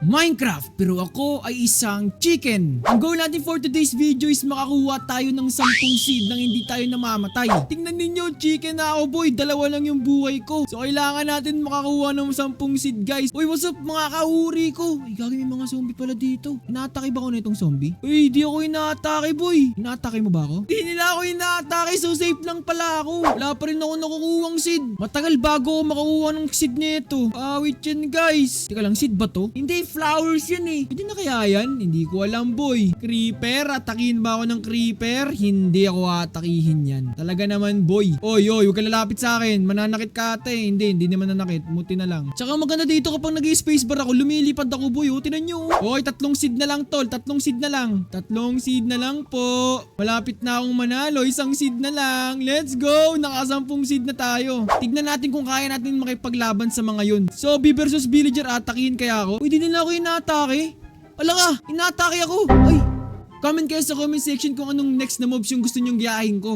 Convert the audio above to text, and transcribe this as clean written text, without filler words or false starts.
Minecraft, pero ako ay isang chicken. Ang goal natin for today's video is makakuha tayo ng 10 seed nang hindi tayo namamatay. Tingnan ninyo, chicken na ako boy, dalawa lang yung buhay ko. So kailangan natin makakuha ng 10 seed guys. Uy, what's up mga kahuri ko? Ay, gagawin may mga zombie pala dito. Inaatake ba ako na itong zombie? Uy, di ako inaatake boy. Inaatake mo ba ako? Di nila ako inaatake, so safe lang pala ako. Wala pa rin ako nakukuhang seed. Matagal bago ako makakuha ng seed nito. Awit yan guys. Teka lang, seed ba to? Hindi, flowers yan eh. Hindi na kaya yan? Hindi ko alam boy. Creeper, atakihin ba ako ng creeper? Hindi ako atakihin yan. Talaga naman boy. Oy, huwag ka lalapit sa akin. Mananakit ka ate. Hindi naman nanakit. Muti na lang. Tsaka maganda dito kapag nag-spacebar ako, lumilipad ako boy. Tinan nyo. Oy, 3 seed na lang tol. 3 seed na lang. 3 seed na lang po. Malapit na akong manalo. 1 seed na lang. Let's go. Naka 10 seed na tayo. Tignan natin kung kaya natin makipaglaban sa mga yun. So, B versus Villager, atakihin kaya ako? Uy, di nila ako inaatake. Ala ka, inaatake ako. Ay, comment kayo sa comment section kung anong next na mobs yung gusto nyong gayahin ko.